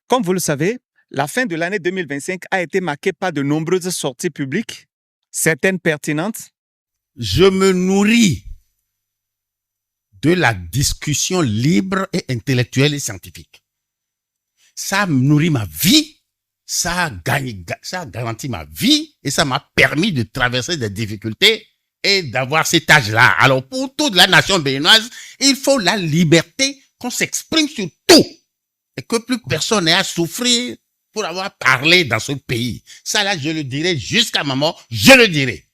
Comme vous le savez, la fin de l'année 2025 a été marquée par de nombreuses sorties publiques, certaines pertinentes. Je me nourris de la discussion libre et intellectuelle et scientifique. Ça nourrit ma vie, ça a garanti ma vie et ça m'a permis de traverser des difficultés et d'avoir cet âge-là. Alors pour toute la nation béninoise, il faut la liberté qu'on s'exprime sur tout et que plus personne n'ait à souffrir pour avoir parlé dans ce pays. Ça là, je le dirai jusqu'à ma mort, je le dirai.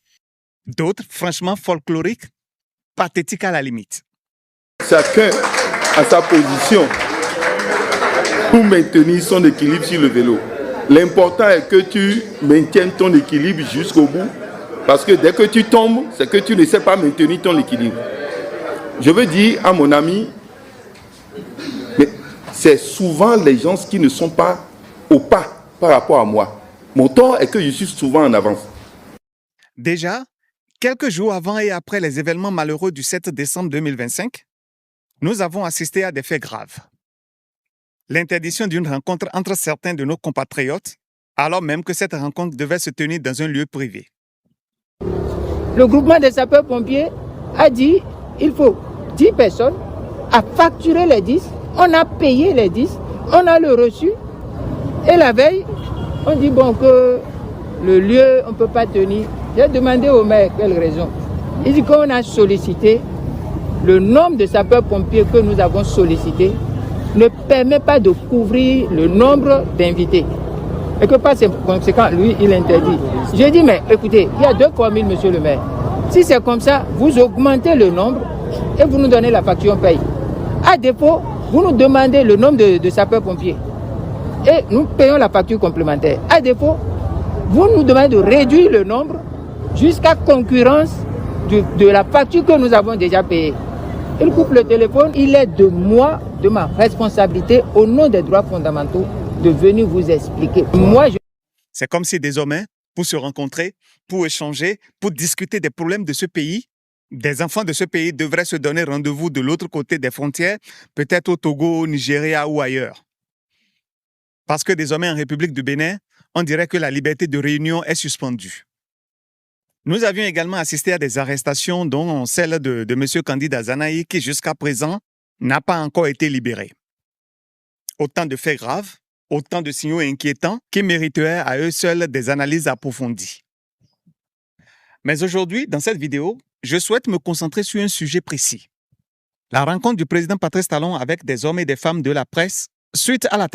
D'autres, franchement folkloriques, pathétiques à la limite. Chacun a sa position pour maintenir son équilibre sur le vélo. L'important est que tu maintiennes ton équilibre jusqu'au bout, parce que dès que tu tombes, c'est que tu ne sais pas maintenir ton équilibre. Je veux dire à mon ami, mais c'est souvent les gens qui ne sont pas au pas par rapport à moi. Mon tort est que je suis souvent en avance. Déjà, quelques jours avant et après les événements malheureux du 7 décembre 2025, nous avons assisté à des faits graves. L'interdiction d'une rencontre entre certains de nos compatriotes, alors même que cette rencontre devait se tenir dans un lieu privé. Le groupement des sapeurs-pompiers a dit il faut 10 personnes à facturer les 10. On a payé les 10, on a le reçu. Et la veille, on dit bon que le lieu, on ne peut pas tenir. J'ai demandé au maire quelle raison. Il dit qu'on a sollicité le nombre de sapeurs-pompiers que nous avons sollicité ne permet pas de couvrir le nombre d'invités. Et que par conséquent, lui, il interdit. J'ai dit, mais écoutez, il y a 2 communes, monsieur le maire. Si c'est comme ça, vous augmentez le nombre et vous nous donnez la facture, on paye. À défaut, vous nous demandez le nombre de sapeurs-pompiers et nous payons la facture complémentaire. À défaut, vous nous demandez de réduire le nombre jusqu'à concurrence de la facture que nous avons déjà payée. Il coupe le téléphone, il est de moi, de ma responsabilité, au nom des droits fondamentaux, de venir vous expliquer. C'est comme si désormais, pour se rencontrer, pour échanger, pour discuter des problèmes de ce pays, des enfants de ce pays devraient se donner rendez-vous de l'autre côté des frontières, peut-être au Togo, au Nigeria ou ailleurs. Parce que désormais en République du Bénin, on dirait que la liberté de réunion est suspendue. Nous avions également assisté à des arrestations, dont celle de M. Candide Azanaï, qui jusqu'à présent n'a pas encore été libéré. Autant de faits graves, autant de signaux inquiétants qui mériteraient à eux seuls des analyses approfondies. Mais aujourd'hui, dans cette vidéo, je souhaite me concentrer sur un sujet précis. La rencontre du président Patrice Talon avec des hommes et des femmes de la presse suite à la tentative